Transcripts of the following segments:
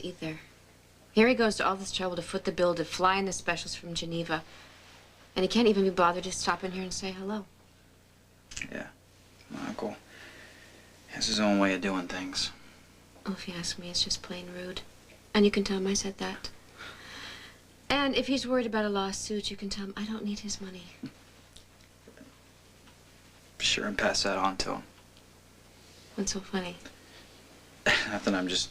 either. Here he goes to all this trouble to foot the bill to fly in the specials from Geneva. And he can't even be bothered to stop in here and say hello. Yeah, my uncle has his own way of doing things. Oh, if you ask me, it's just plain rude. And you can tell him I said that. And if he's worried about a lawsuit, you can tell him I don't need his money. Be sure and pass that on to him. What's so funny? Nothing, I'm just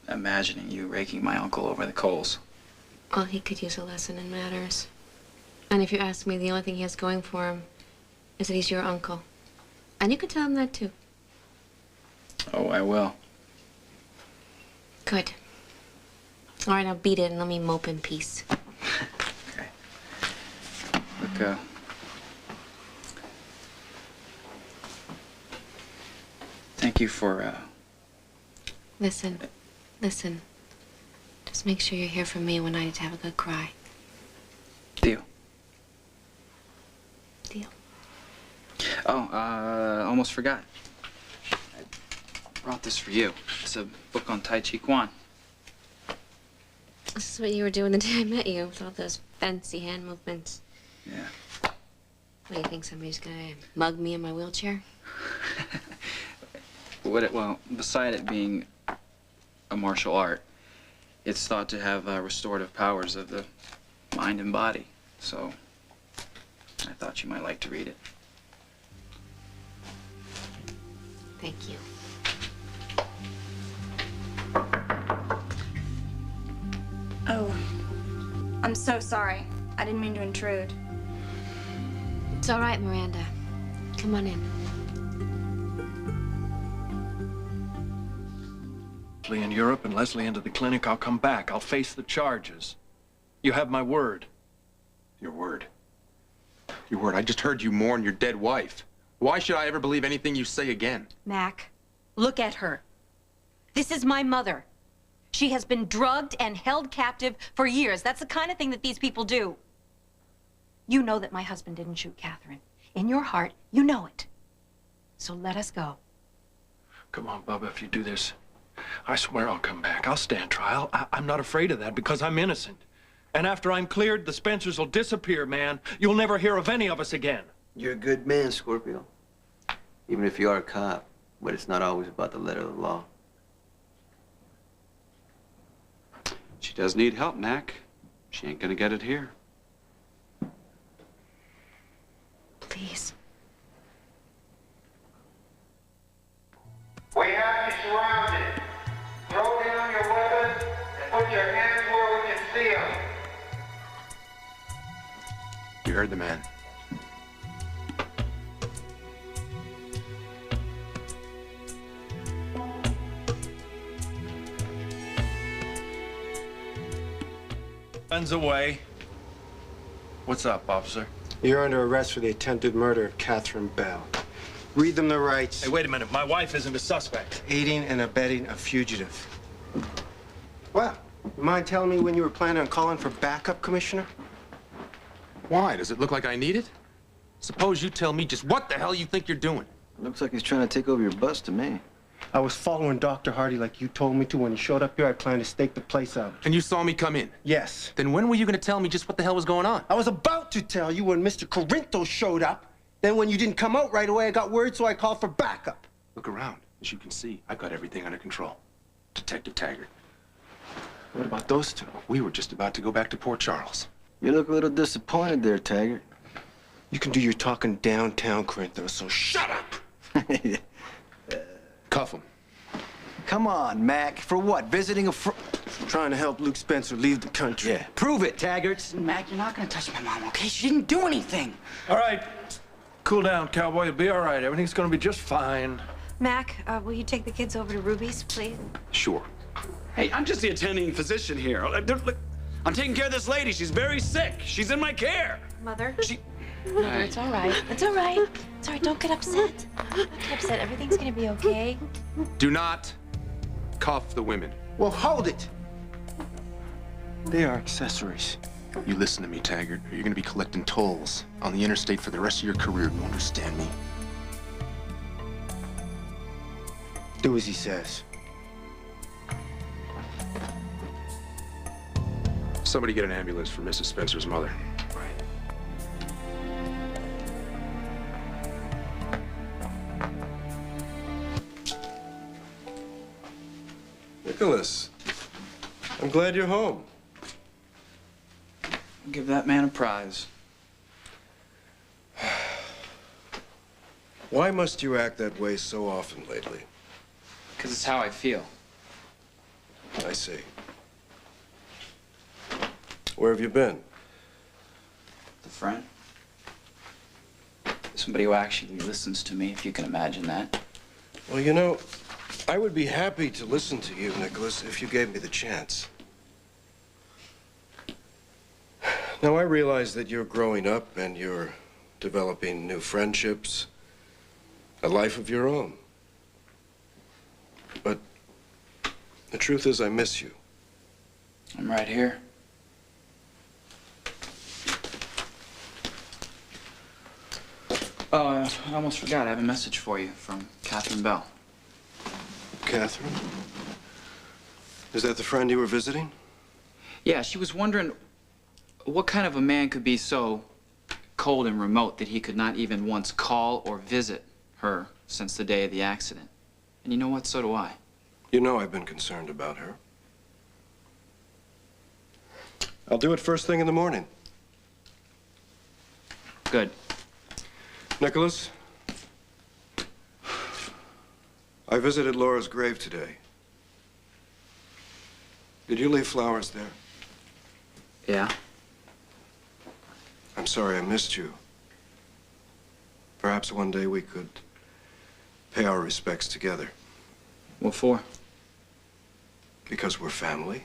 imagining you raking my uncle over the coals. Well, he could use a lesson in manners. And if you ask me, the only thing he has going for him is that he's your uncle. And you can tell him that, too. Oh, I will. Good. All right, now beat it and let me mope in peace. Okay. Look, thank you for, Listen. Just make sure you're here for me when I need to have a good cry. Deal. Deal. Oh, almost forgot. I brought this for you. It's a book on Tai Chi Quan. This is what you were doing the day I met you, with all those fancy hand movements. Yeah. What, do you think somebody's gonna mug me in my wheelchair? Well, beside it being a martial art, it's thought to have restorative powers of the mind and body. So I thought you might like to read it. Thank you. Oh, I'm so sorry. I didn't mean to intrude. It's all right, Miranda. Come on in. Leslie in Europe and Leslie into the clinic, I'll come back. I'll face the charges. You have my word. Your word? Your word? I just heard you mourn your dead wife. Why should I ever believe anything you say again? Mac, look at her. This is my mother. She has been drugged and held captive for years. That's the kind of thing that these people do. You know that my husband didn't shoot Catherine. In your heart, you know it. So let us go. Come on, Bubba, if you do this, I swear I'll come back. I'll stand trial. I'm not afraid of that because I'm innocent. And after I'm cleared, the Spencers will disappear, man. You'll never hear of any of us again. You're a good man, Scorpio. Even if you are a cop, but it's not always about the letter of the law. She does need help, Mac. She ain't gonna get it here. Please. We have you surrounded. Throw down your weapons and put your hands where we can see them. You heard the man. Guns away. What's up, officer? You're under arrest for the attempted murder of Catherine Bell. Read them the rights. Hey, wait a minute. My wife isn't a suspect. Aiding and abetting a fugitive. Well, you mind telling me when you were planning on calling for backup, Commissioner? Why? Does it look like I need it? Suppose you tell me just what the hell you think you're doing. Looks like he's trying to take over your bus to me. I was following Dr. Hardy like you told me to. When he showed up here, I planned to stake the place out. And you saw me come in? Yes. Then when were you gonna tell me just what the hell was going on? I was about to tell you when Mr. Corinto showed up. Then when you didn't come out right away, I got word, so I called for backup. Look around. As you can see, I've got everything under control. Detective Taggart. What about those two? We were just about to go back to Port Charles. You look a little disappointed there, Taggart. You can do your talking downtown, Corinto, so shut up! Cuff him. Come on, Mac. For what? Visiting a Trying to help Luke Spencer leave the country. Yeah. Prove it, Taggart. Mac, you're not gonna touch my mom, okay? She didn't do anything. All right. Cool down, cowboy. You'll be all right. Everything's gonna be just fine. Mac, will you take the kids over to Ruby's, please? Sure. Hey, I'm just the attending physician here. Look, I'm taking care of this lady. She's very sick. She's in my care. Mother? Mother, it's all right. It's all right. It's all right. Don't get upset. Don't get upset. Everything's gonna be okay. Do not cuff the women. Well, hold it! They are accessories. You listen to me, Taggart, or you're gonna be collecting tolls on the interstate for the rest of your career. You understand me? Do as he says. Somebody get an ambulance for Mrs. Spencer's mother. Right. Nicholas, I'm glad you're home. I'll give that man a prize. Why must you act that way so often lately? Because it's how I feel. I see. Where have you been? The friend. Somebody who actually listens to me, if you can imagine that. Well, you know, I would be happy to listen to you, Nicholas, if you gave me the chance. Now, I realize that you're growing up and you're developing new friendships, a life of your own. But the truth is, I miss you. I'm right here. Oh, I almost forgot. I have a message for you from Catherine Bell. Catherine? Is that the friend you were visiting? Yeah, she was wondering what kind of a man could be so cold and remote that he could not even once call or visit her since the day of the accident. And you know what? So do I. You know I've been concerned about her. I'll do it first thing in the morning. Good. Nicholas, I visited Laura's grave today. Did you leave flowers there? Yeah. I'm sorry I missed you. Perhaps one day we could pay our respects together. What for? Because we're family.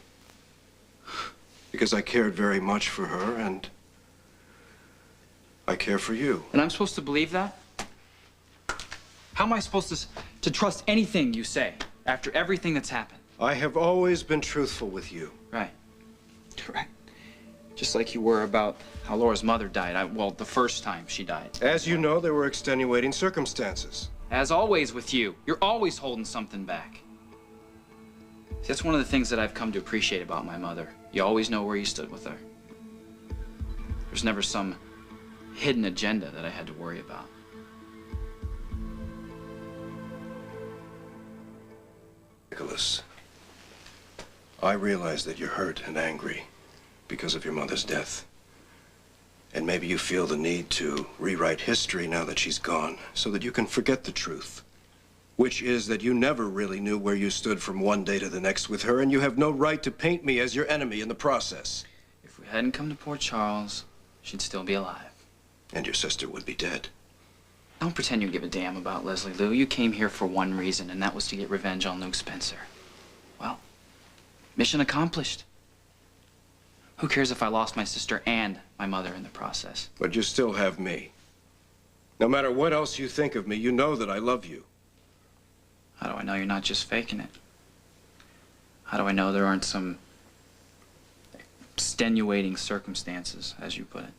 Because I cared very much for her, and I care for you. And I'm supposed to believe that? How am I supposed to trust anything you say after everything that's happened? I have always been truthful with you. Right. Right. Just like you were about how Laura's mother died. Well, the first time she died. As you know, there were extenuating circumstances. As always with you, you're always holding something back. See, that's one of the things that I've come to appreciate about my mother. You always know where you stood with her. There's never some hidden agenda that I had to worry about. Nicholas, I realize that you're hurt and angry because of your mother's death. And maybe you feel the need to rewrite history now that she's gone so that you can forget the truth, which is that you never really knew where you stood from one day to the next with her, and you have no right to paint me as your enemy in the process. If we hadn't come to Port Charles, she'd still be alive. And your sister would be dead. Don't pretend you give a damn about Leslie Lou. You came here for one reason, and that was to get revenge on Luke Spencer. Well, mission accomplished. Who cares if I lost my sister and my mother in the process? But you still have me. No matter what else you think of me, you know that I love you. How do I know you're not just faking it? How do I know there aren't some extenuating circumstances, as you put it?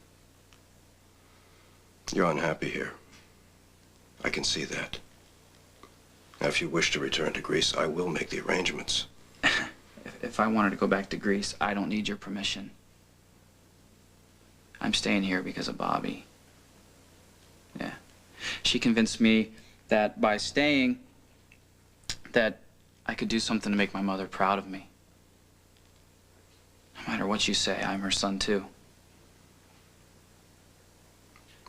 You're unhappy here. I can see that. Now, if you wish to return to Greece, I will make the arrangements. If I wanted to go back to Greece, I don't need your permission. I'm staying here because of Bobby. Yeah. She convinced me that by staying, that I could do something to make my mother proud of me. No matter what you say, I'm her son too.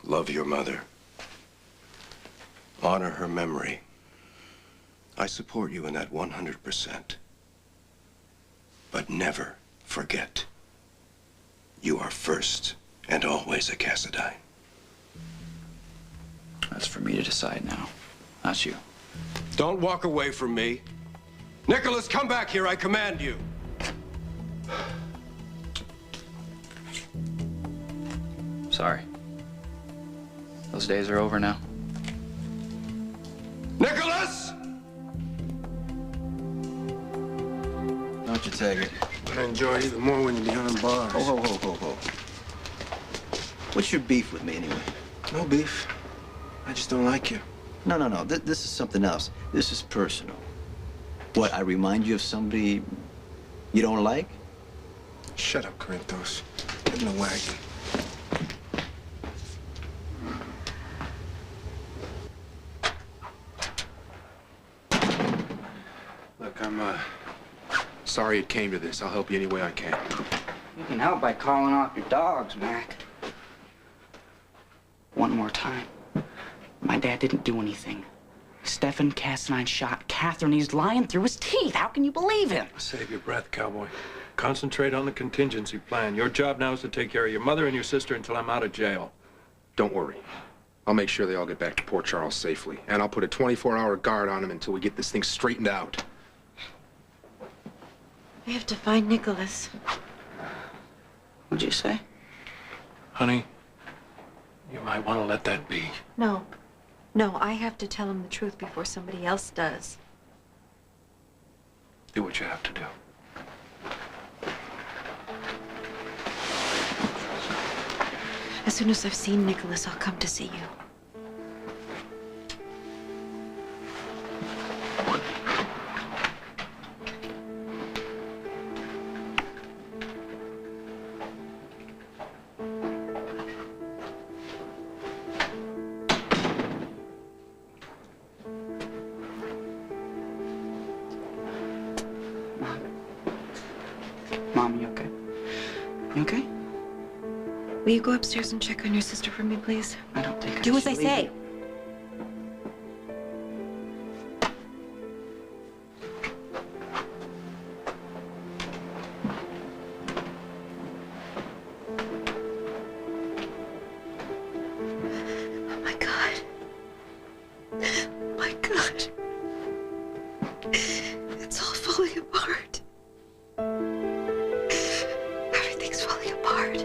Love your mother. Honor her memory. I support you in that 100%. But never forget, you are first and always a Cassadine. That's for me to decide now, not you. Don't walk away from me. Nicholas, come back here, I command you. Sorry. Those days are over now. Nicholas! Don't you take it? I enjoy it even more when you're behind bars. Ho. What's your beef with me, anyway? No beef. I just don't like you. No. This is something else. This is personal. What, I remind you of somebody you don't like? Shut up, Corinthos. Get in the wagon. Look, I'm sorry it came to this. I'll help you any way I can. You can help by calling off your dogs, Mac. One more time. My dad didn't do anything. Stefan Cassadine shot Catherine. He's lying through his teeth. How can you believe him? Save your breath, cowboy. Concentrate on the contingency plan. Your job now is to take care of your mother and your sister until I'm out of jail. Don't worry. I'll make sure they all get back to Port Charles safely. And I'll put a 24-hour guard on them until we get this thing straightened out. We have to find Nicholas. What'd you say? Honey, you might want to let that be. No. No, I have to tell him the truth before somebody else does. Do what you have to do. As soon as I've seen Nicholas, I'll come to see you. Mom, you okay? You okay? Will you go upstairs and check on your sister for me, please? I don't think Do I as I should leave say. you. Oh my God. Oh my God. It's all falling apart. Everything's falling apart.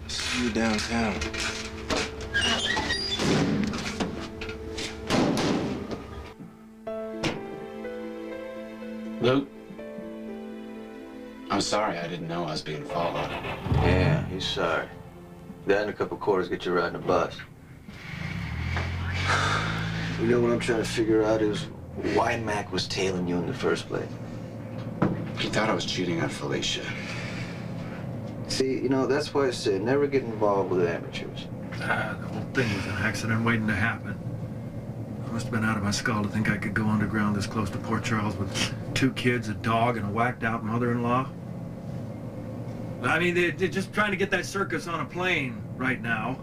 See you downtown. Luke, I'm sorry. I didn't know I was being followed. Yeah, he's sorry. That and a couple quarters get you riding a bus. You know what I'm trying to figure out is why Mac was tailing you in the first place. He thought I was cheating on Felicia. See, you know, that's why I said never get involved with amateurs. The whole thing was an accident waiting to happen. I must have been out of my skull to think I could go underground this close to Port Charles with 2 kids, a dog, and a whacked-out mother-in-law. I mean, they're just trying to get that circus on a plane right now.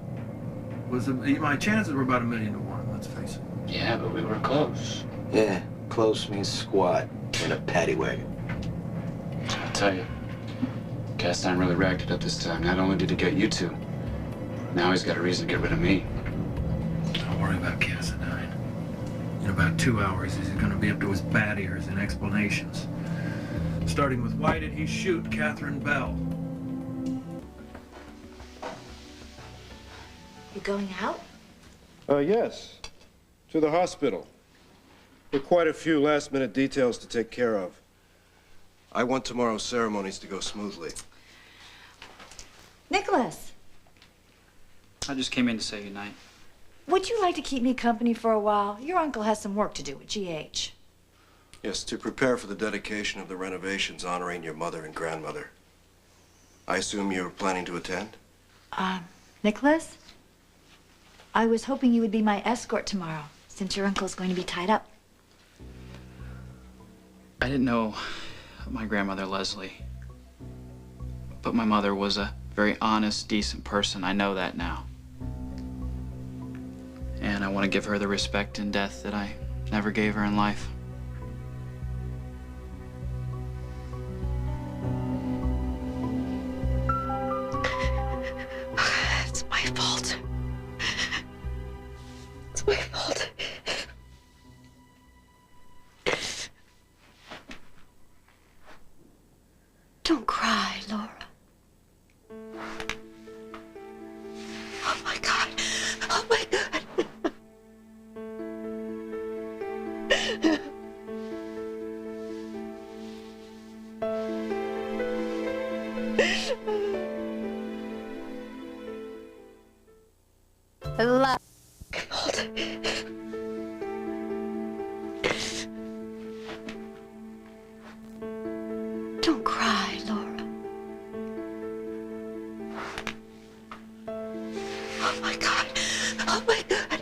My chances were about 1,000,000 to 1, let's face it. Yeah, but we were close. Yeah, close means squat in a paddy wagon. I'll tell you, Cassadine really racked it up this time. Not only did he get you two, now he's got a reason to get rid of me. Don't worry about Cassadine. In about 2 hours, he's going to be up to his bat ears in explanations. Starting with, why did he shoot Catherine Bell? You going out? Yes. To the hospital. There are quite a few last-minute details to take care of. I want tomorrow's ceremonies to go smoothly. Nicholas, I just came in to say goodnight. would you like to keep me company for a while? Your uncle has some work to do at GH. Yes, to prepare for the dedication of the renovations honoring your mother and grandmother. I assume you're planning to attend? Nicholas, I was hoping you would be my escort tomorrow, since your uncle's going to be tied up. I didn't know my grandmother, Leslie. But my mother was a very honest, decent person. I know that now. And I want to give her the respect in death that I never gave her in life. It's my fault. It's my fault. Don't cry, Laura. Oh my God. Oh my God. I love. Don't cry, Laura. Oh my God. Oh my God.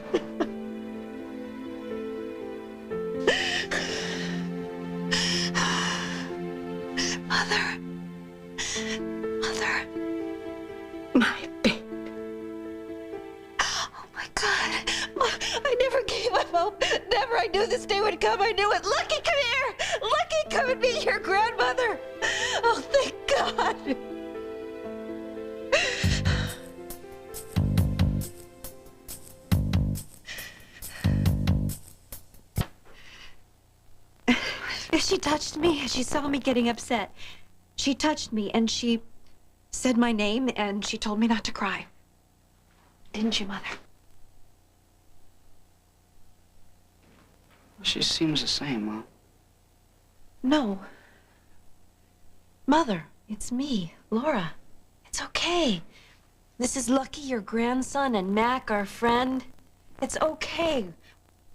Mother. Mother. My baby. Oh my God. I never gave up hope. Never. I knew this day would come. I knew it. Lucky, come here. Lucky, come and be your grandmother. Oh, thank God. She touched me. She saw me getting upset. She touched me and she said my name and she told me not to cry. Didn't you, Mother? She seems the same, Mom. No. Mother, it's me, Laura. It's okay. This is Lucky, your grandson, and Mac, our friend. It's okay.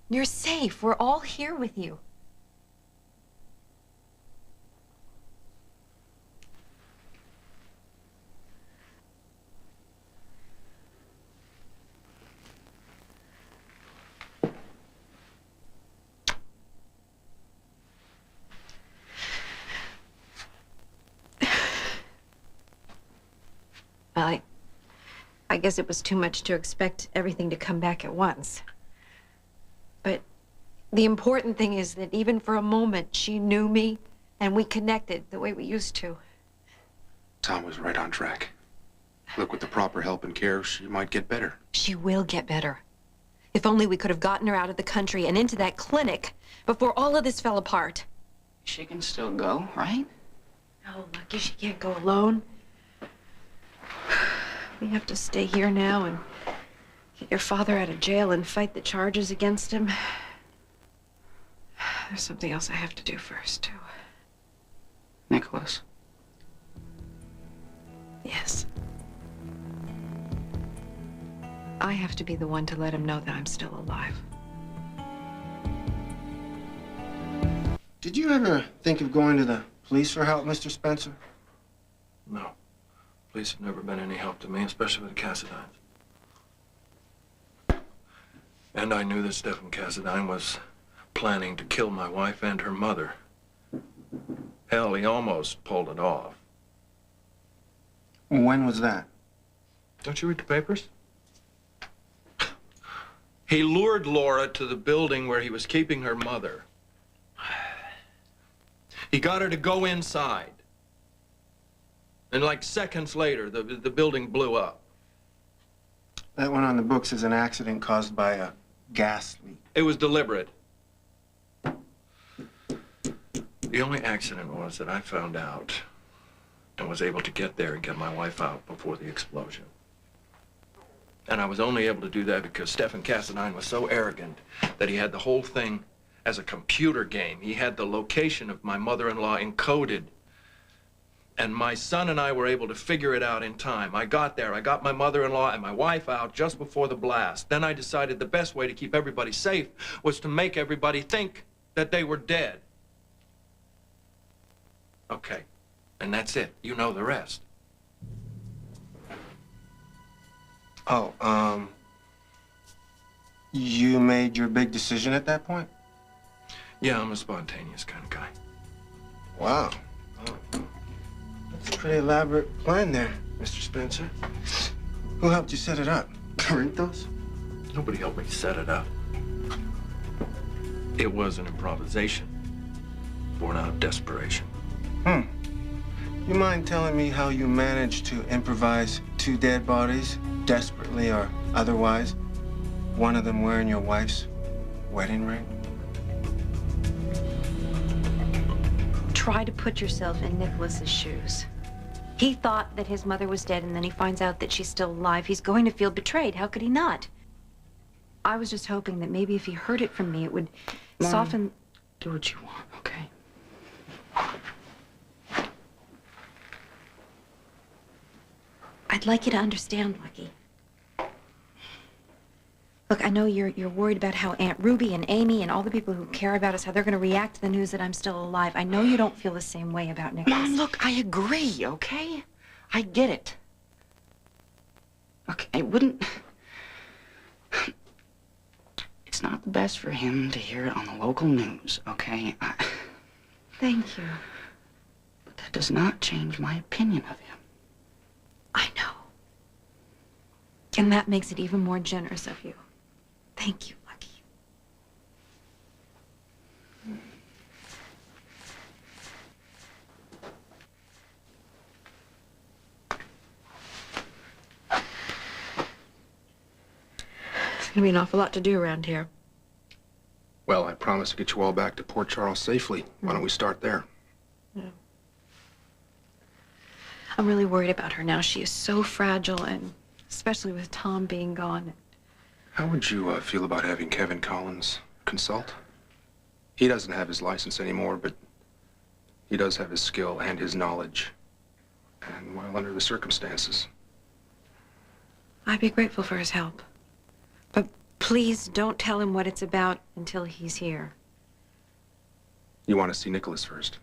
You're safe. We're all here with you. I guess it was too much to expect everything to come back at once. But the important thing is that even for a moment, she knew me and we connected the way we used to. Tom was right on track. Look, with the proper help and care, she might get better. She will get better. If only we could have gotten her out of the country and into that clinic before all of this fell apart. She can still go, right? No, Lucky, she can't go alone. We have to stay here now and get your father out of jail and fight the charges against him. There's something else I have to do first, too. Nicholas. Yes. I have to be the one to let him know that I'm still alive. Did you ever think of going to the police for help, Mr. Spencer? No. Police have never been any help to me, especially with the Cassadines. And I knew that Stephen Cassadine was planning to kill my wife and her mother. Hell, he almost pulled it off. When was that? Don't you read the papers? He lured Laura to the building where he was keeping her mother. He got her to go inside. And like seconds later, the building blew up. That went on the books as an accident caused by a gas leak. It was deliberate. The only accident was that I found out and was able to get there and get my wife out before the explosion. And I was only able to do that because Stephen Cassadine was so arrogant that he had the whole thing as a computer game. He had the location of my mother-in-law encoded. And my son and I were able to figure it out in time. I got there, I got my mother-in-law and my wife out just before the blast. Then I decided the best way to keep everybody safe was to make everybody think that they were dead. Okay, and that's it. You know the rest. Oh, you made your big decision at that point? Yeah, I'm a spontaneous kind of guy. Wow. Oh. That's a pretty elaborate plan there, Mr. Spencer. Who helped you set it up? Corinthos? Nobody helped me set it up. It was an improvisation, born out of desperation. You mind telling me how you managed to improvise 2 dead bodies, desperately or otherwise? One of them wearing your wife's wedding ring? Try to put yourself in Nicholas's shoes. He thought that his mother was dead, and then he finds out that she's still alive. He's going to feel betrayed. How could he not? I was just hoping that maybe if he heard it from me, it would soften... Do what you want, okay? I'd like you to understand, Lucky. Look, I know you're worried about how Aunt Ruby and Amy and all the people who care about us, how they're going to react to the news that I'm still alive. I know you don't feel the same way about Nicholas. Mom, look, I agree, okay? I get it. Look, it wouldn't... It's not the best for him to hear it on the local news, okay? Thank you. But that does not change my opinion of him. I know. And that makes it even more generous of you. Thank you, Lucky. It's gonna be an awful lot to do around here. Well, I promised to get you all back to Port Charles safely. Why don't we start there? Yeah. I'm really worried about her now. She is so fragile, and especially with Tom being gone. How would you feel about having Kevin Collins consult? He doesn't have his license anymore, but he does have his skill and his knowledge. And while under the circumstances. I'd be grateful for his help. But please don't tell him what it's about until he's here. You want to see Nicholas first?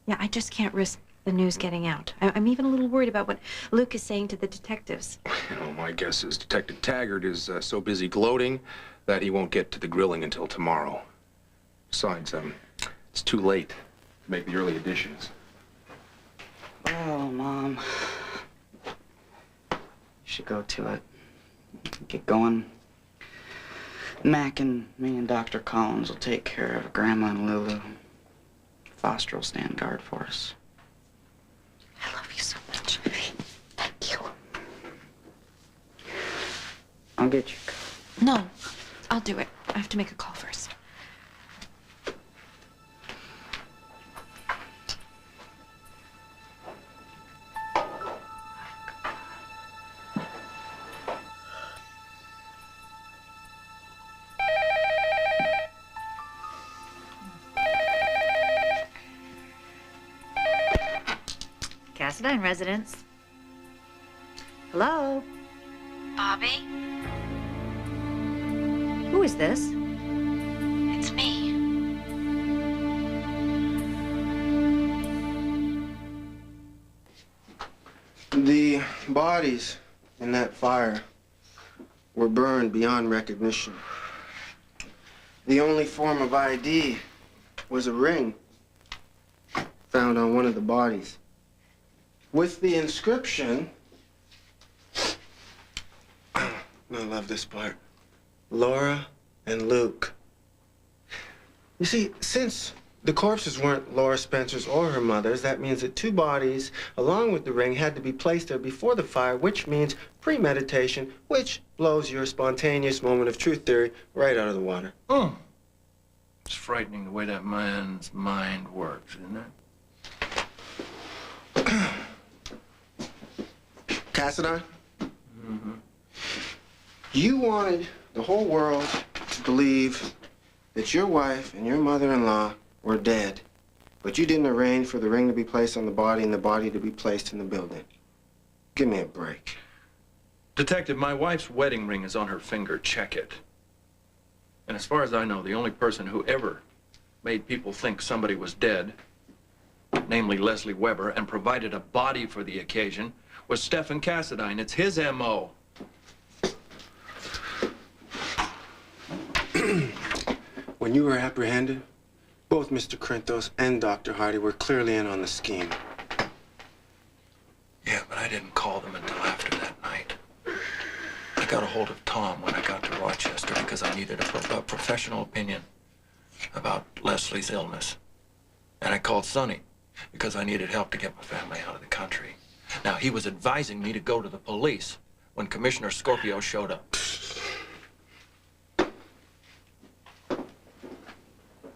Yeah, I just can't risk the news getting out. I'm even a little worried about what Luke is saying to the detectives. You know, my guess is Detective Taggart is so busy gloating that he won't get to the grilling until tomorrow. Besides, it's too late to make the early editions. Oh, Mom. You should go to it. Get going. Mac and me and Dr. Collins will take care of Grandma and Lulu. Foster will stand guard for us. I love you so much. Thank you. I'll get you. No, I'll do it. I have to make a call first. Cassadine residence. Hello? Bobby? Who is this? It's me. The bodies in that fire were burned beyond recognition. The only form of ID was a ring found on one of the bodies with the inscription, I love this part, Laura and Luke. You see, since the corpses weren't Laura Spencer's or her mother's, that means that two bodies, along with the ring, had to be placed there before the fire, which means premeditation, which blows your spontaneous moment of truth theory right out of the water. It's frightening the way that man's mind works, isn't it? Cassadine? Mm-hmm. You wanted the whole world to believe that your wife and your mother-in-law were dead, but you didn't arrange for the ring to be placed on the body and the body to be placed in the building. Give me a break. Detective, my wife's wedding ring is on her finger. Check it. And as far as I know, the only person who ever made people think somebody was dead, namely Leslie Weber, and provided a body for the occasion, was Stephen Cassadine. It's his M.O. When you were apprehended, both Mr. Crinthos and Dr. Hardy were clearly in on the scheme. Yeah, but I didn't call them until after that night. I got a hold of Tom when I got to Rochester because I needed a professional opinion about Leslie's illness. And I called Sonny because I needed help to get my family out of the country. Now, he was advising me to go to the police when Commissioner Scorpio showed up.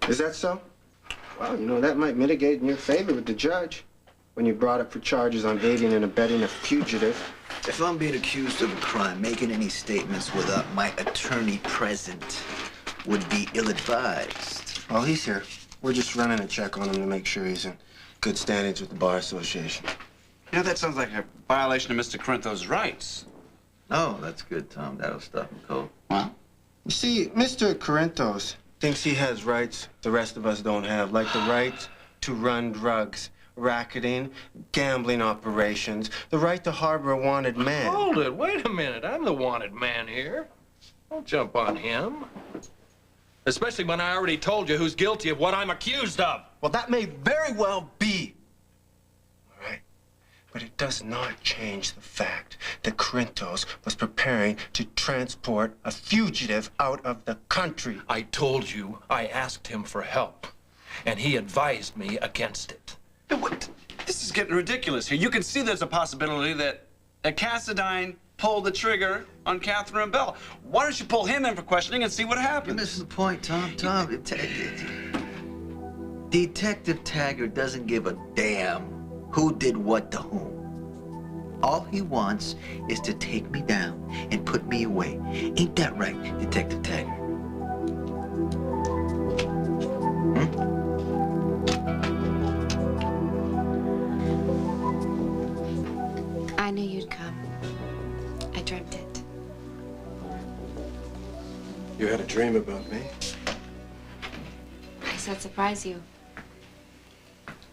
Is that so? Well, you know, that might mitigate in your favor with the judge when you're brought up for charges on aiding and abetting a fugitive. If I'm being accused of a crime, making any statements without my attorney present would be ill-advised. Oh, he's here. We're just running a check on him to make sure he's in good standings with the Bar Association. You know, that sounds like a violation of Mr. Crinthos' rights. Oh, that's good, Tom. That'll stop him cold. Well, You see, Mr. Corinthos thinks he has rights the rest of us don't have, like the right to run drugs, racketing, gambling operations, the right to harbor a wanted man. Hold it, wait a minute. I'm the wanted man here. Don't jump on him. Especially when I already told you who's guilty of what I'm accused of. Well, that may very well be. All right? But it does not change the fact that Corinthos was preparing to transport a fugitive out of the country. I told you I asked him for help, and he advised me against it. What? This is getting ridiculous here. You can see there's a possibility that Cassadine pulled the trigger on Catherine and Bell. Why don't you pull him in for questioning and see what happens? You're missing the point, Tom. Detective Taggart doesn't give a damn who did what to whom. All he wants is to take me down and put me away. Ain't that right, Detective Taggart? I knew you'd come. I dreamt it. You had a dream about me? Does that surprise you?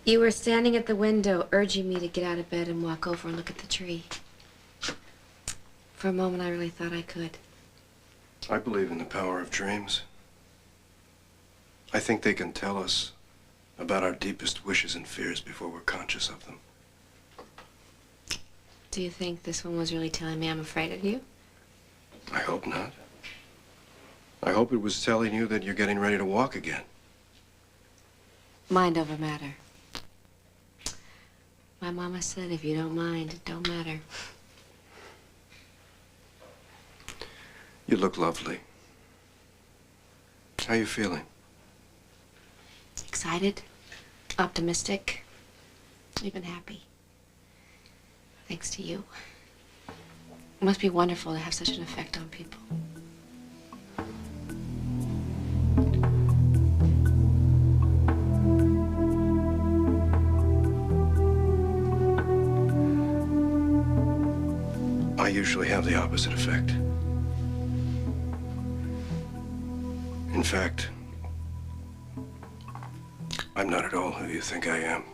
You were standing at the window, urging me to get out of bed and walk over and look at the tree. For a moment, I really thought I could. I believe in the power of dreams. I think they can tell us about our deepest wishes and fears before we're conscious of them. Do you think this one was really telling me I'm afraid of you? I hope not. I hope it was telling you that you're getting ready to walk again. Mind over matter. My mama said if you don't mind, it don't matter. You look lovely. How you feeling? Excited, optimistic, even happy. Thanks to you. It must be wonderful to have such an effect on people. I usually have the opposite effect. In fact, I'm not at all who you think I am.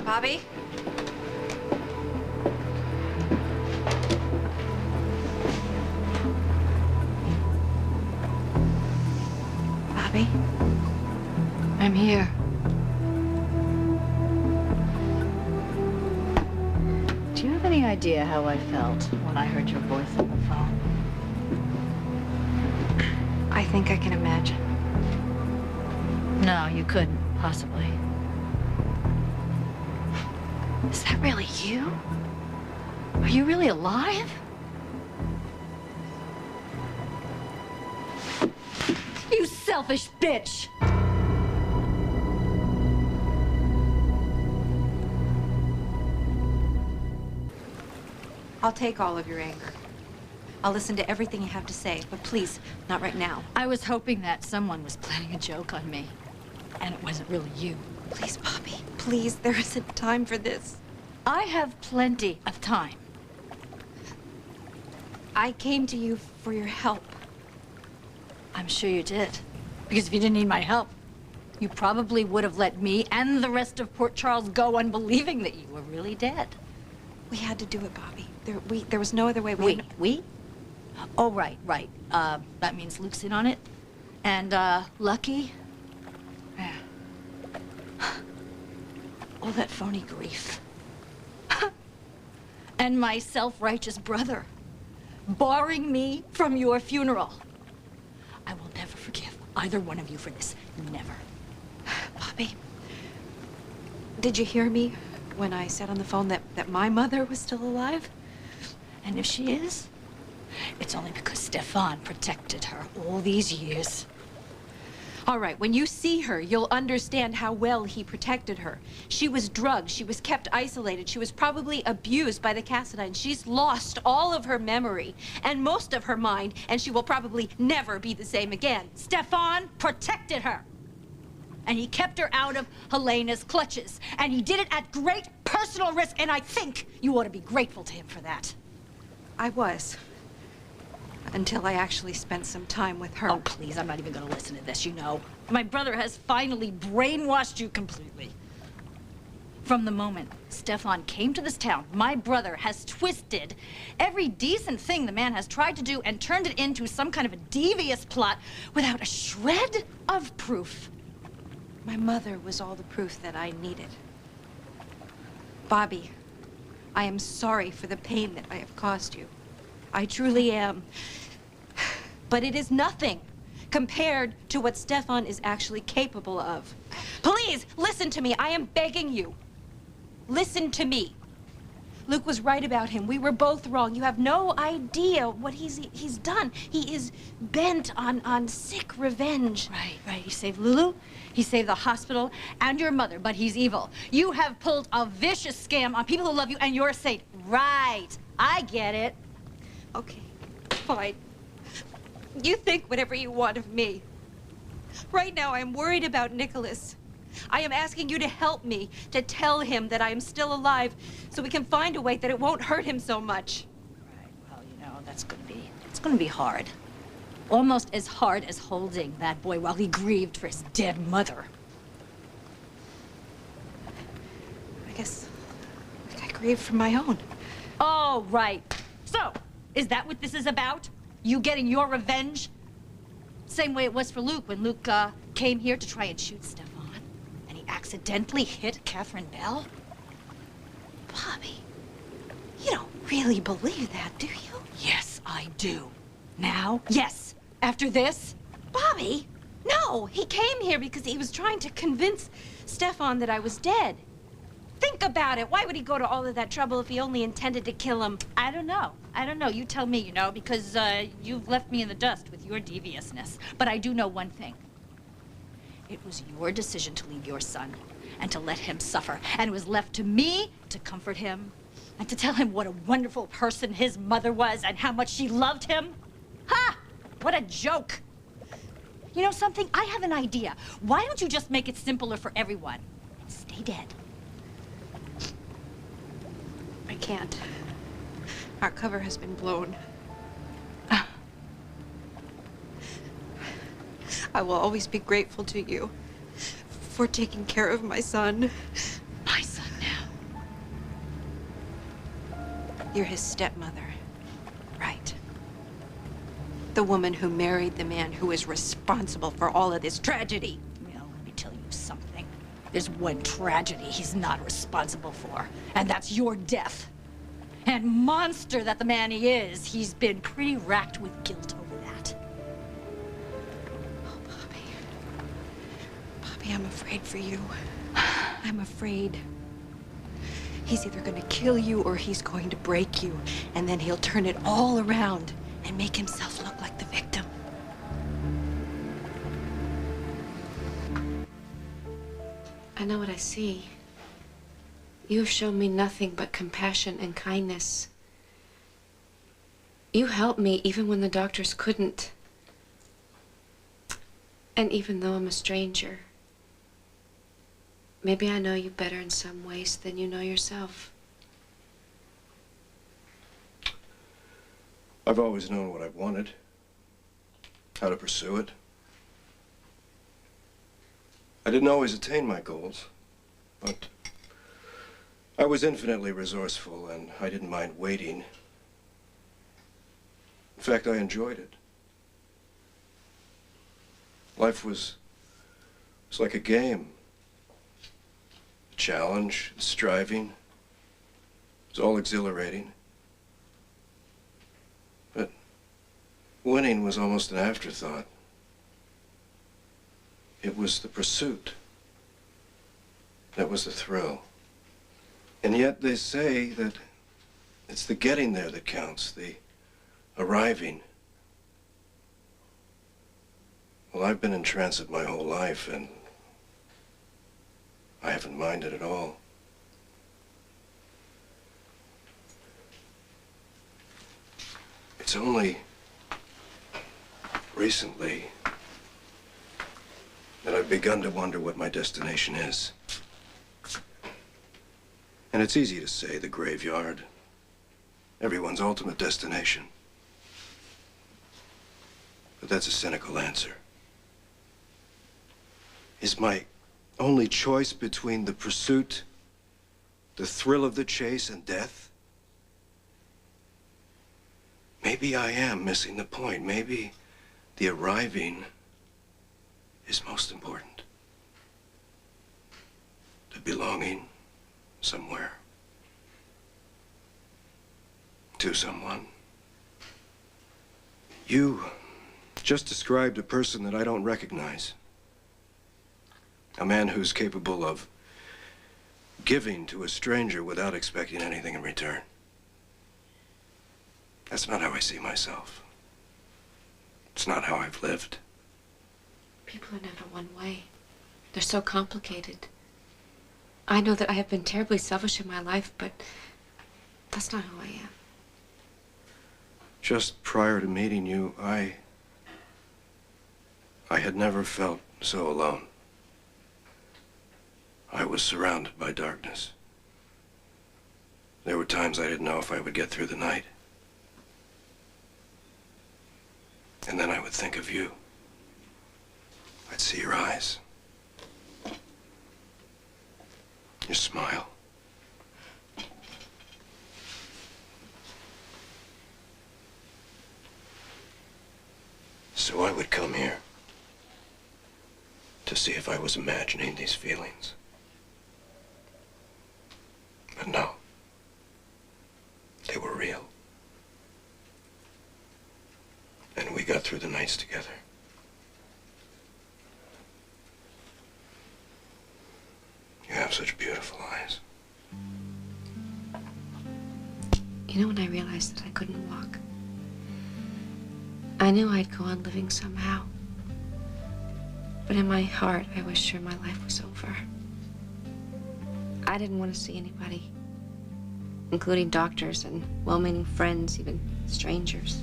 Bobby? Bobby? I'm here. Do you have any idea how I felt when I heard your voice on the phone? I think I can imagine. No, you couldn't, possibly. Is that really you? Are you really alive? You selfish bitch! I'll take all of your anger. I'll listen to everything you have to say, but please, not right now. I was hoping that someone was planning a joke on me, and it wasn't really you. Please, Bobby, please, there isn't time for this. I have plenty of time. I came to you for your help. I'm sure you did. Because if you didn't need my help, you probably would have let me and the rest of Port Charles go unbelieving that you were really dead. We had to do it, Bobby. There was no other way. We? Oh, right. That means Luke's in on it. And, Lucky? Yeah. All that phony grief. And my self-righteous brother, barring me from your funeral. I will never forgive either one of you for this. Never. Bobby, did you hear me when I said on the phone that my mother was still alive? And if she is, it's only because Stefan protected her all these years. All right, when you see her, you'll understand how well he protected her. She was drugged, she was kept isolated, she was probably abused by the Cassadine. She's lost all of her memory and most of her mind, and she will probably never be the same again. Stefan protected her. And he kept her out of Helena's clutches. And he did it at great personal risk, and I think you ought to be grateful to him for that. I was. Until I actually spent some time with her. Oh, please, I'm not even gonna listen to this, you know. My brother has finally brainwashed you completely. From the moment Stefan came to this town, my brother has twisted every decent thing the man has tried to do and turned it into some kind of a devious plot without a shred of proof. My mother was all the proof that I needed. Bobby, I am sorry for the pain that I have caused you. I truly am. But it is nothing compared to what Stefan is actually capable of. Please, listen to me. I am begging you. Listen to me. Luke was right about him. We were both wrong. You have no idea what he's done. He is bent on sick revenge. Right. He saved Lulu, he saved the hospital, and your mother, but he's evil. You have pulled a vicious scam on people who love you and your sake. Right. I get it. Okay, fine. You think whatever you want of me. Right now, I'm worried about Nicholas. I am asking you to help me to tell him that I am still alive so we can find a way that it won't hurt him so much. Right, well, you know, it's gonna be hard. Almost as hard as holding that boy while he grieved for his dead mother. I guess I grieve for my own. Oh, right. So, is that what this is about? You getting your revenge? Same way it was for Luke when Luke came here to try and shoot Stefan. And he accidentally hit Catherine Bell? Bobby, you don't really believe that, do you? Yes, I do. Now? Yes. After this? Bobby, no. He came here because he was trying to convince Stefan that I was dead. Think about it. Why would he go to all of that trouble if he only intended to kill him? I don't know. You tell me, you know, because you've left me in the dust with your deviousness. But I do know one thing. It was your decision to leave your son and to let him suffer. And it was left to me to comfort him and to tell him what a wonderful person his mother was and how much she loved him. Ha! What a joke. You know something? I have an idea. Why don't you just make it simpler for everyone and stay dead? I can't. Our cover has been blown. I will always be grateful to you for taking care of my son. My son now. You're his stepmother, right? The woman who married the man who is responsible for all of this tragedy. Well, let me tell you something. There's one tragedy he's not responsible for, and that's your death. And monster that the man he is, he's been pretty racked with guilt over that. Oh, Bobby. Bobby, I'm afraid for you. I'm afraid. He's either gonna kill you or he's going to break you, and then he'll turn it all around and make himself look like the victim. I know what I see. You have shown me nothing but compassion and kindness. You helped me even when the doctors couldn't. And even though I'm a stranger, maybe I know you better in some ways than you know yourself. I've always known what I've wanted, how to pursue it. I didn't always attain my goals, but I was infinitely resourceful, and I didn't mind waiting. In fact, I enjoyed it. Life was like a game. The challenge, the striving, it was all exhilarating. But winning was almost an afterthought. It was the pursuit that was the thrill. And yet they say that it's the getting there that counts, the arriving. Well, I've been in transit my whole life, and I haven't minded at all. It's only recently that I've begun to wonder what my destination is. And it's easy to say the graveyard, everyone's ultimate destination. But that's a cynical answer. Is my only choice between the pursuit, the thrill of the chase, and death? Maybe I am missing the point. Maybe the arriving is most important. The belonging somewhere to someone. You just described a person that I don't recognize. A man who's capable of giving to a stranger without expecting anything in return. That's not how I see myself. It's not how I've lived. People are never one way. They're so complicated. I know that I have been terribly selfish in my life, but that's not who I am. Just prior to meeting you, I had never felt so alone. I was surrounded by darkness. There were times I didn't know if I would get through the night. And then I would think of you. I'd see your eyes. Your smile. So I would come here to see if I was imagining these feelings. But no, they were real. And we got through the nights together. You have such beautiful eyes. You know, when I realized that I couldn't walk, I knew I'd go on living somehow. But in my heart, I was sure my life was over. I didn't want to see anybody, including doctors and well-meaning friends, even strangers.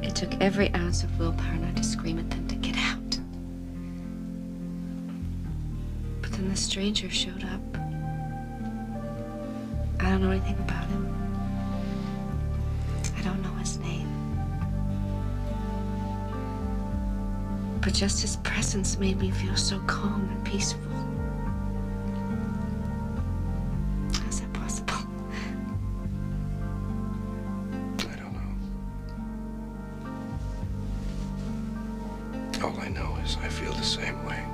It took every ounce of willpower not to scream at them to get out. But then the stranger showed up. I don't know anything about him. I don't know his name. But just his presence made me feel so calm and peaceful. How's that possible? I don't know. All I know is I feel the same way.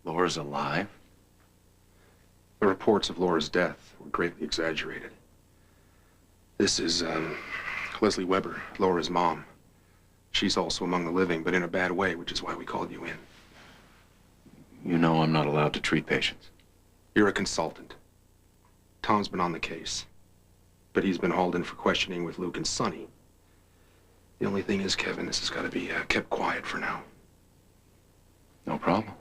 Laura's alive? The reports of Laura's death were greatly exaggerated. This is, Leslie Weber, Laura's mom. She's also among the living, but in a bad way, which is why we called you in. You know I'm not allowed to treat patients. You're a consultant. Tom's been on the case, but he's been hauled in for questioning with Luke and Sonny. The only thing is, Kevin, this has got to be kept quiet for now. No problem.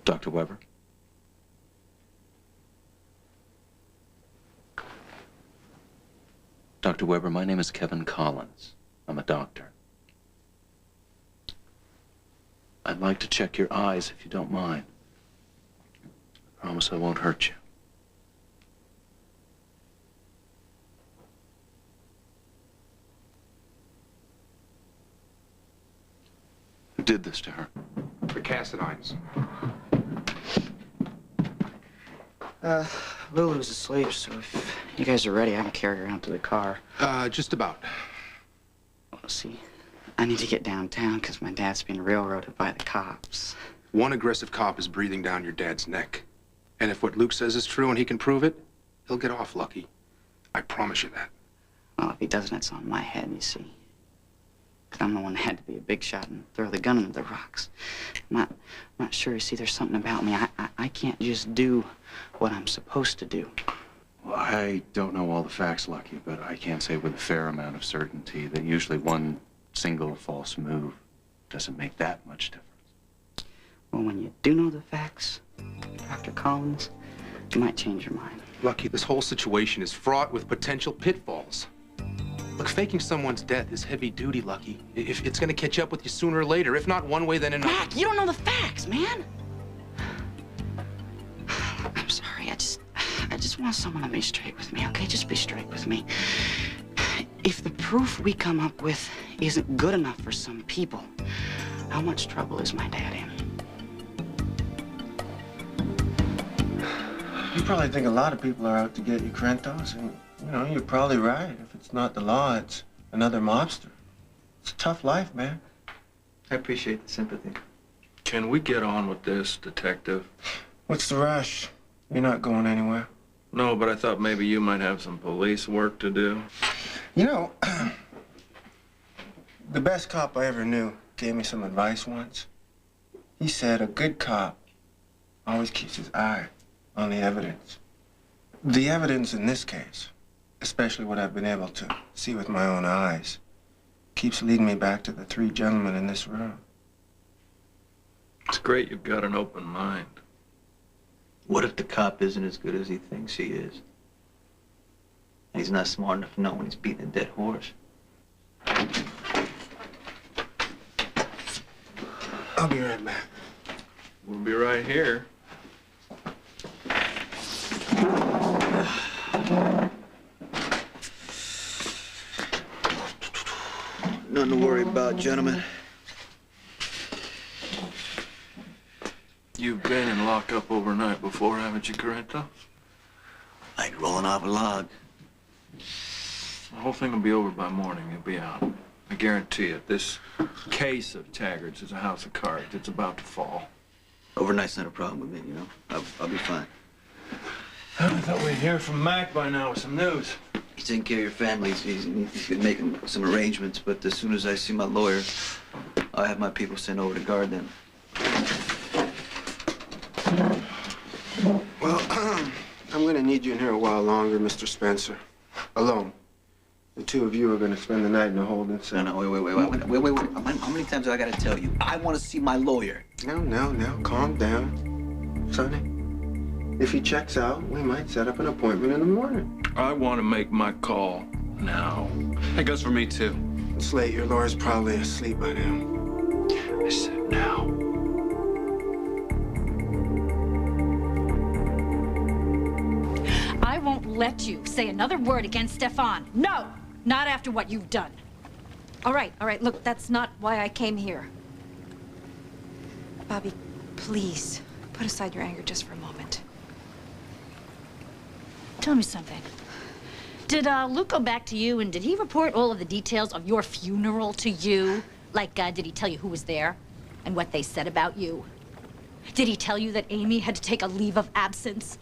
Dr. Weber? Dr. Weber, my name is Kevin Collins. I'm a doctor. I'd like to check your eyes if you don't mind. I promise I won't hurt you. Who did this to her? The Cassadines. Lulu's asleep, so if you guys are ready, I can carry her out to the car. Just about. Well, see, I need to get downtown because my dad's being railroaded by the cops. One aggressive cop is breathing down your dad's neck. And if what Luke says is true and he can prove it, he'll get off lucky. I promise you that. Well, if he doesn't, it's on my head, you see. I'm the one that had to be a big shot and throw the gun into the rocks. I'm not sure. You see, there's something about me. I can't just do what I'm supposed to do. Well, I don't know all the facts, Lucky, but I can say with a fair amount of certainty that usually one single false move doesn't make that much difference. Well, when you do know the facts, Dr. Collins, you might change your mind. Lucky, this whole situation is fraught with potential pitfalls. Look, faking someone's death is heavy duty, Lucky. If it's gonna catch up with you sooner or later, if not one way, then another. Mac, you don't know the facts, man. I'm sorry, I just want someone to be straight with me, okay? Just be straight with me. If the proof we come up with isn't good enough for some people, how much trouble is my dad in? You probably think a lot of people are out to get you, Krentos, and, you know, you're probably right. If it's not the law, it's another mobster. It's a tough life, man. I appreciate the sympathy. Can we get on with this, Detective? What's the rush? You're not going anywhere. No, but I thought maybe you might have some police work to do. You know, the best cop I ever knew gave me some advice once. He said a good cop always keeps his eye on the evidence. The evidence in this case, especially what I've been able to see with my own eyes, keeps leading me back to the three gentlemen in this room. It's great you've got an open mind. What if the cop isn't as good as he thinks he is? And he's not smart enough to know when he's beating a dead horse. I'll be right back. We'll be right here. Nothing to worry about, gentlemen. You've been in lockup overnight before, haven't you, Corrento? Like rolling off a log. The whole thing will be over by morning. You'll be out. I guarantee it. This case of Taggart's is a house of cards. It's about to fall. Overnight's not a problem with me, you know. I'll be fine. I thought we'd hear from Mac by now with some news. He's taking care of your family. He's been making some arrangements, but as soon as I see my lawyer, I'll have my people sent over to guard them. Well, I'm gonna need you in here a while longer, Mr. Spencer. Alone. The two of you are gonna spend the night in a holding cell. No, wait. How many times do I gotta tell you? I want to see my lawyer. No. Calm down. Sonny, if he checks out, we might set up an appointment in the morning. I want to make my call now. That goes for me, too. It's late. Your lawyer's probably asleep by now. I said now. I won't let you say another word against Stefan. No, not after what you've done. All right, look, that's not why I came here. Bobby, please, put aside your anger just for a moment. Tell me something. Did Luke go back to you, and did he report all of the details of your funeral to you? Like, did he tell you who was there and what they said about you? Did he tell you that Amy had to take a leave of absence?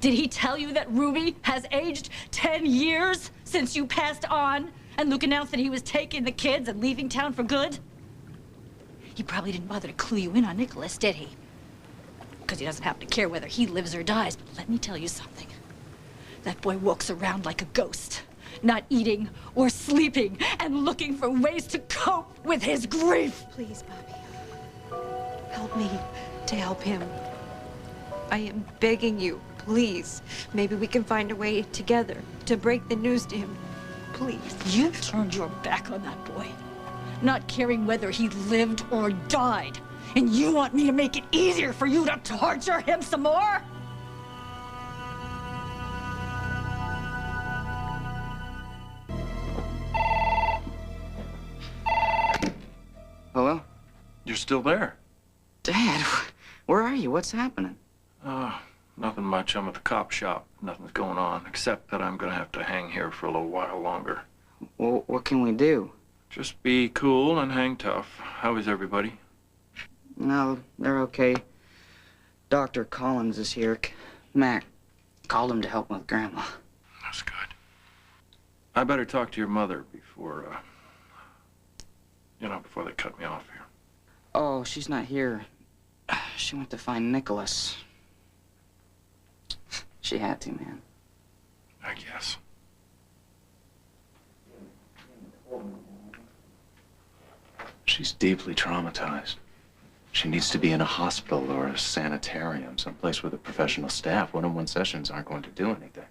Did he tell you that Ruby has aged 10 years since you passed on, and Luke announced that he was taking the kids and leaving town for good? He probably didn't bother to clue you in on Nicholas, did he? Because he doesn't happen to care whether he lives or dies. But let me tell you something. That boy walks around like a ghost, not eating or sleeping, and looking for ways to cope with his grief. Please, Bobby, help me to help him. I am begging you, please. Maybe we can find a way together to break the news to him. Please. You turned your back on that boy, not caring whether he lived or died. And you want me to make it easier for you to torture him some more? Hello? You're still there? Dad, where are you? What's happening? Nothing much. I'm at the cop shop. Nothing's going on, except that I'm gonna have to hang here for a little while longer. Well, what can we do? Just be cool and hang tough. How is everybody? No, they're okay. Dr. Collins is here. Mac called him to help with Grandma. That's good. I better talk to your mother before You know, before they cut me off here. Oh, she's not here. She went to find Nicholas. She had to, man. I guess. She's deeply traumatized. She needs to be in a hospital or a sanitarium, someplace with a professional staff. One-on-one sessions aren't going to do anything.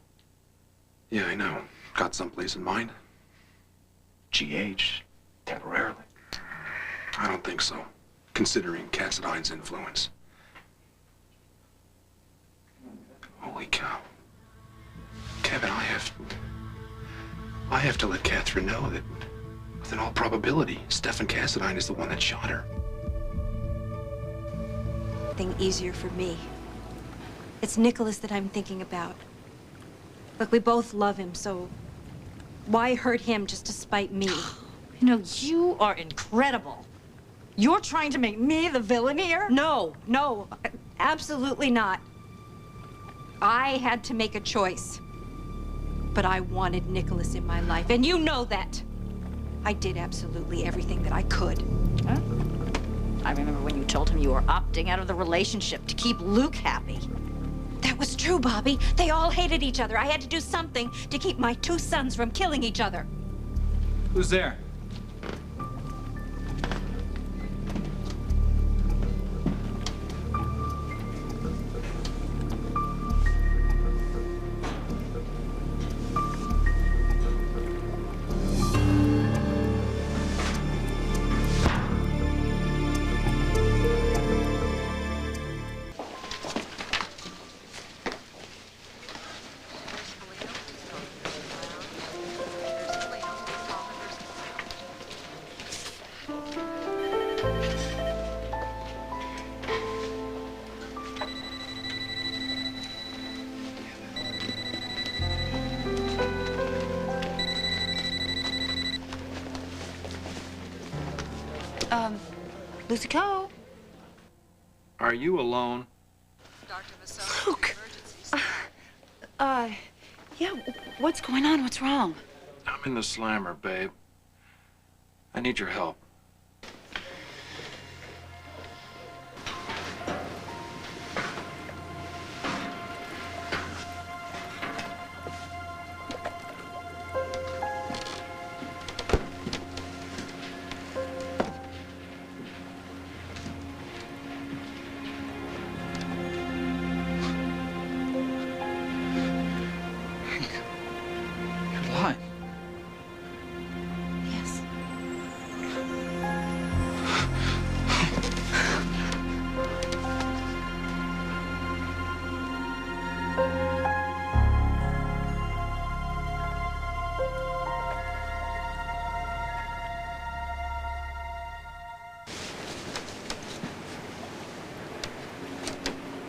Yeah, I know. Got someplace in mind? GH, temporarily. I don't think so, considering Cassadine's influence. Holy cow. Kevin, I have to let Catherine know that, with in all probability, Stefan Cassadine is the one that shot her. Thing easier for me. It's Nicholas that I'm thinking about. Look, we both love him, so why hurt him just to spite me? You know, you are incredible. You're trying to make me the villain here? No, no, absolutely not. I had to make a choice. But I wanted Nicholas in my life, and you know that. I did absolutely everything that I could. Huh? I remember when you told him you were opting out of the relationship to keep Luke happy. That was true, Bobby. They all hated each other. I had to do something to keep my two sons from killing each other. Who's there? Lucy Co. Are you alone? Luke. Yeah, what's going on? What's wrong? I'm in the slammer, babe. I need your help. Yes.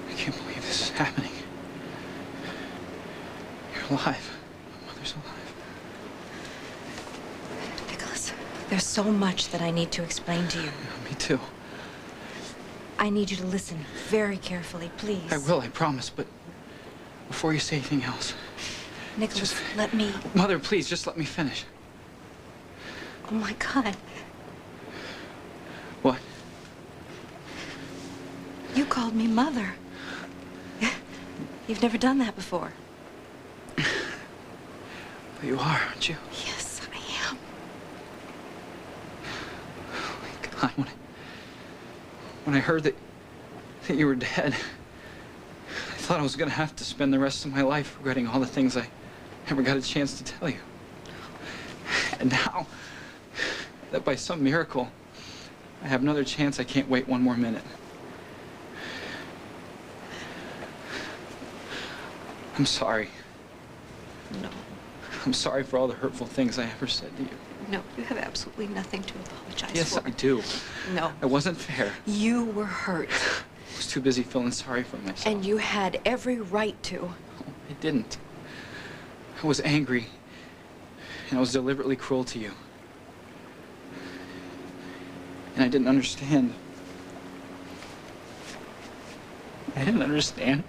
I can't believe this is happening. You're alive. My mother's alive. Nicholas, there's so much that I need to explain to you. Yeah, me too. I need you to listen very carefully, please. I will, I promise, but before you say anything else, Nicholas, let me... Mother, please, just let me finish. Oh, my God. What? You called me Mother. You've never done that before. But you are, aren't you? Yes, I am. Oh, my God, when I heard that you were dead, I thought I was gonna have to spend the rest of my life regretting all the things I never got a chance to tell you. And now, that by some miracle, I have another chance, I can't wait one more minute. I'm sorry. No. I'm sorry for all the hurtful things I ever said to you. No, you have absolutely nothing to apologize Yes, for. I do. No. It wasn't fair. You were hurt. I was too busy feeling sorry for myself. And you had every right to. No, I didn't. I was angry. And I was deliberately cruel to you. And I didn't understand. I didn't understand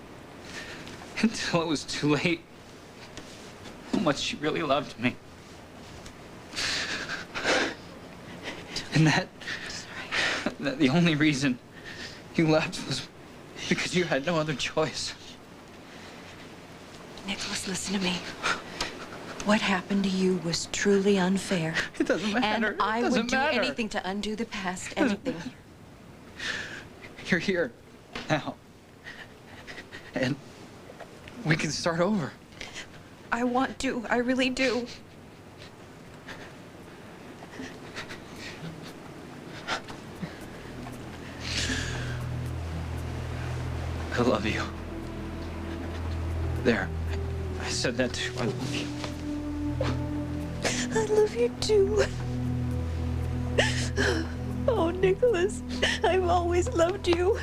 until it was too late how much she really loved me. And that the only reason you left was because you had no other choice. Nicholas, listen to me. What happened to you was truly unfair. It doesn't matter. And I would do anything to undo the past, anything. You're here now. And we can start over. I want to. I really do. I love you. There. I said that too. I love you. I love you too. Oh, Nicholas, I've always loved you.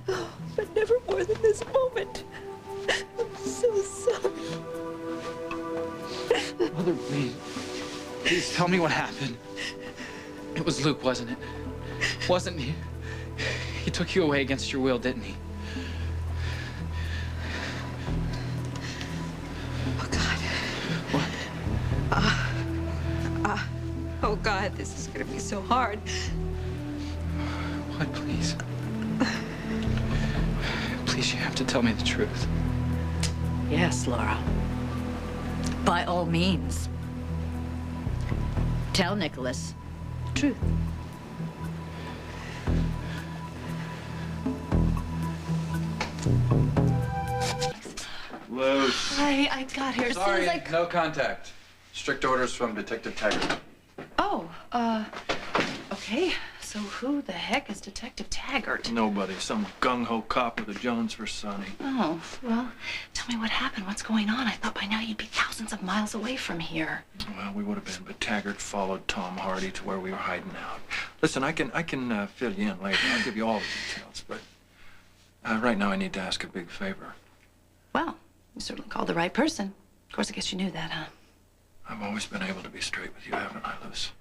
Oh, but never more than this moment. I'm so sorry. Mother, please. Please tell me what happened. It was Luke, wasn't it? Wasn't he? He took you away against your will, didn't he? Oh, God. What? Oh, God, this is gonna be so hard. What, please? Please, you have to tell me the truth. Yes, Laura. By all means. Tell Nicholas the truth. Loose. I got here as soon as I... No contact. Strict orders from Detective Taggart. Oh, okay. So who the heck is Detective Taggart? Nobody. Some gung-ho cop with a Jones for Sonny. Oh, well, tell me what happened. What's going on? I thought by now you'd be thousands of miles away from here. Well, we would have been, but Taggart followed Tom Hardy to where we were hiding out. Listen, I can fill you in later. I'll give you all the details, but right now I need to ask a big favor. Well, you certainly called the right person. Of course, I guess you knew that, huh? I've always been able to be straight with you, haven't I, Luce?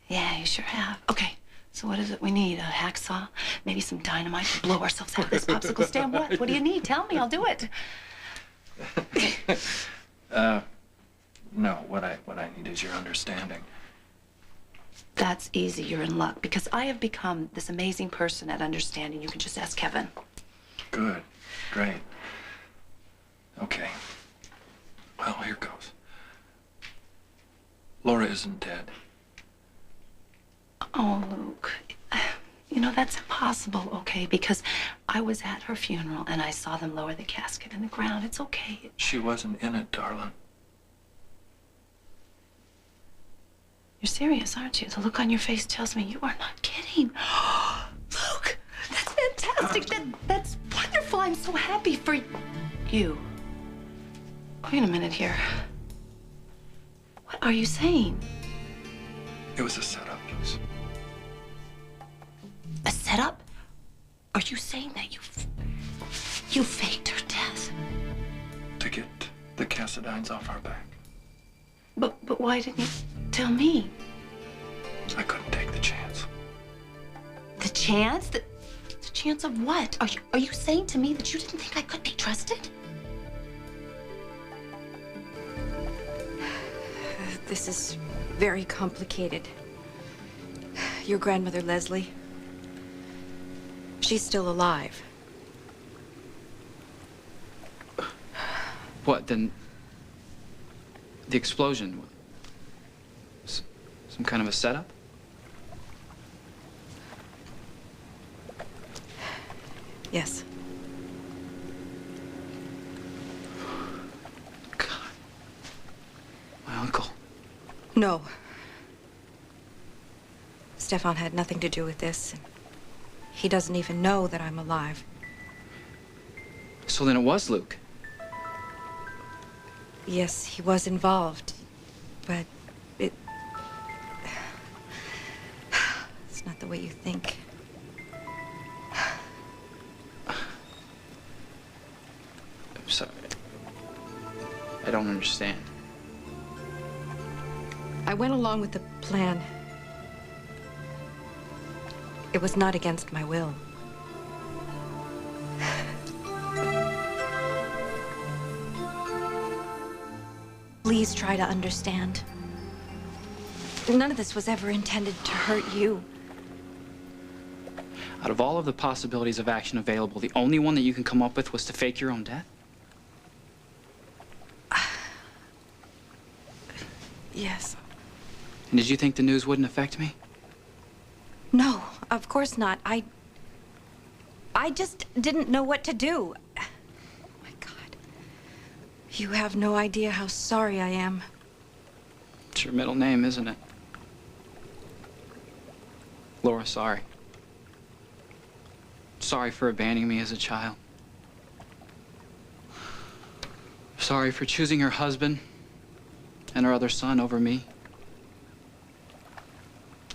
Yeah, you sure have. Okay, so what is it we need? A hacksaw? Maybe some dynamite to blow ourselves out of this popsicle stand? What? What do you need? Tell me, I'll do it. No, what I need is your understanding. That's easy. You're in luck because I have become this amazing person at understanding. You can just ask Kevin. Good. Great. Okay. Well, here goes. Laura isn't dead. Oh, Luke. You know, that's impossible, okay? Because I was at her funeral and I saw them lower the casket in the ground. It's okay. She wasn't in it, darling. You're serious, aren't you? The look on your face tells me you are not kidding. Luke, that's fantastic. That's wonderful. I'm so happy for you. Wait a minute here. What are you saying? It was a setup, Luce. A setup? Are you saying that you faked her death? To get the Cassadines off our back. But why didn't you tell me? I couldn't take the chance. The chance? The chance of what? Are you saying to me that you didn't think I could be trusted? This is very complicated. Your grandmother, Leslie, she's still alive. What, then? The explosion? Some kind of a setup? Yes. God. My uncle. No. Stefan had nothing to do with this. And he doesn't even know that I'm alive. So then it was Luke. Yes, he was involved, but it's not the way you think. I'm sorry. I don't understand. I went along with the plan. It was not against my will. Please try to understand. None of this was ever intended to hurt you. Out of all of the possibilities of action available, the only one that you can come up with was to fake your own death? Yes. And did you think the news wouldn't affect me? No, of course not. I just didn't know what to do. Oh my God. You have no idea how sorry I am. It's your middle name, isn't it? Laura, sorry. Sorry for abandoning me as a child. Sorry for choosing her husband and her other son over me.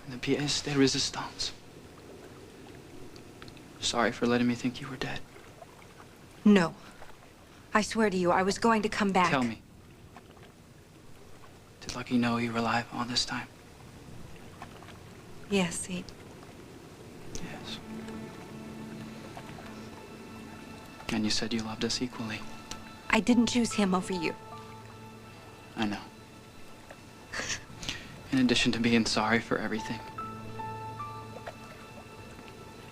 And the pièce de résistance. Sorry for letting me think you were dead. No. I swear to you, I was going to come back. Tell me. Did Lucky know you were alive all this time? Yes, he... Yes. And you said you loved us equally. I didn't choose him over you. I know. In addition to being sorry for everything,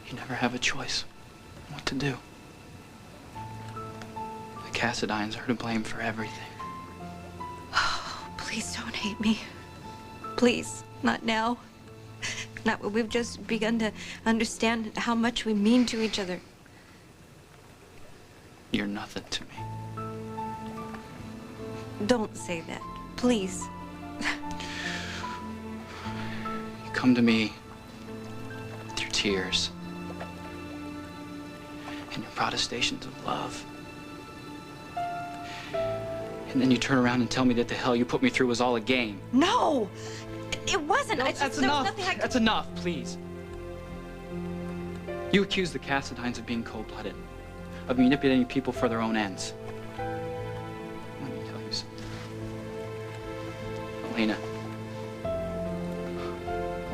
you never have a choice what to do. The Cassadines are to blame for everything. Oh, please don't hate me. Please, not now. Not when we've just begun to understand how much we mean to each other. You're nothing to me. Don't say that, please. You come to me with your tears and your protestations of love. And then you turn around and tell me that the hell you put me through was all a game. No! It wasn't. No, I just, that's there was enough. nothing I could... That's enough, please. You accuse the Cassadines of being cold-blooded, of manipulating people for their own ends. Let me tell you something.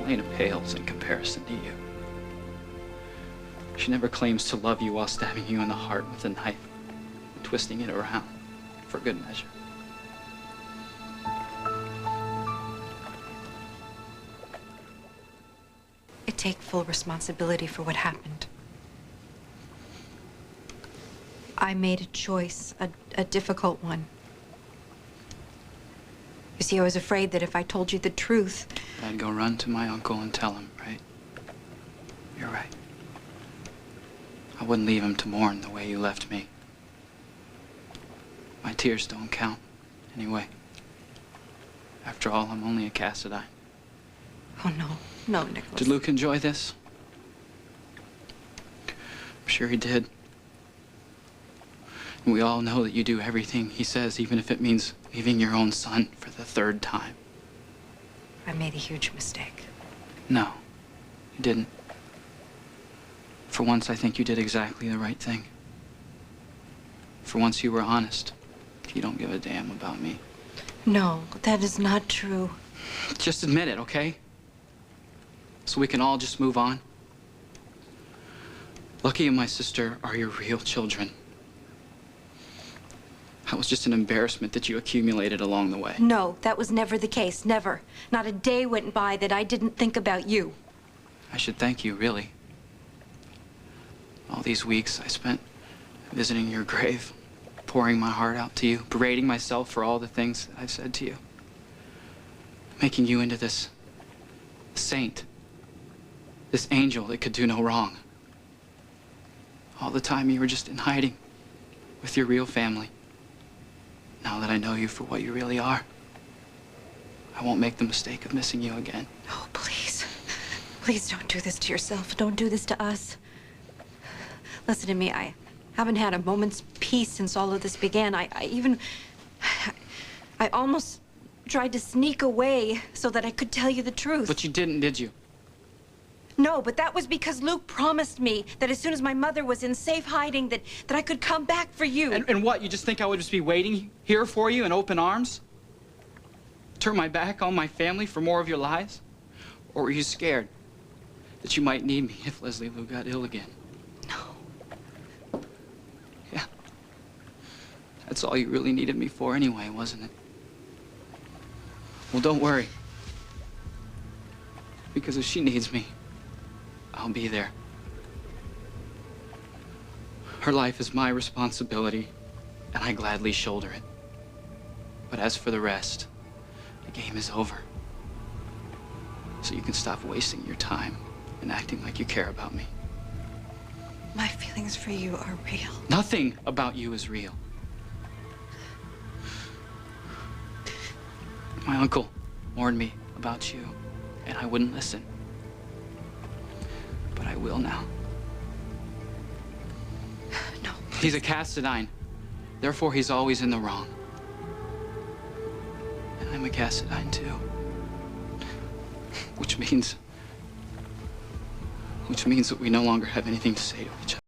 Elena pales in comparison to you. She never claims to love you while stabbing you in the heart with a knife and twisting it around for good measure. I take full responsibility for what happened. I made a choice, a difficult one. You see, I was afraid that if I told you the truth... I'd go run to my uncle and tell him, right? You're right. I wouldn't leave him to mourn the way you left me. My tears don't count, anyway. After all, I'm only a Cassadine. Oh, no. No, Nicholas. Did Luke enjoy this? I'm sure he did. And we all know that you do everything he says, even if it means leaving your own son for the third time. I made a huge mistake. No, you didn't. For once, I think you did exactly the right thing. For once, you were honest. You don't give a damn about me. No, that is not true. Just admit it, okay? So we can all just move on. Lucky and my sister are your real children. That was just an embarrassment that you accumulated along the way. No, that was never the case. Never. Not a day went by that I didn't think about you. I should thank you, really. All these weeks I spent visiting your grave, pouring my heart out to you, berating myself for all the things that I've said to you, making you into this saint, this angel that could do no wrong. All the time you were just in hiding with your real family. Now that I know you for what you really are, I won't make the mistake of missing you again. Oh, please. Please don't do this to yourself. Don't do this to us. Listen to me, I haven't had a moment's peace since all of this began. I almost tried to sneak away so that I could tell you the truth. But you didn't, did you? No, but that was because Luke promised me that as soon as my mother was in safe hiding, that I could come back for you. And what, you just think I would just be waiting here for you in open arms? Turn my back on my family for more of your lies? Or were you scared that you might need me if Leslie Lou got ill again? No. Yeah. That's all you really needed me for anyway, wasn't it? Well, don't worry. Because if she needs me, I'll be there. Her life is my responsibility, and I gladly shoulder it. But as for the rest, the game is over. So you can stop wasting your time and acting like you care about me. My feelings for you are real. Nothing about you is real. My uncle warned me about you, and I wouldn't listen. But I will now. No. He's a Cassadine. Therefore, he's always in the wrong. And I'm a Cassadine, too. Which means that we no longer have anything to say to each other.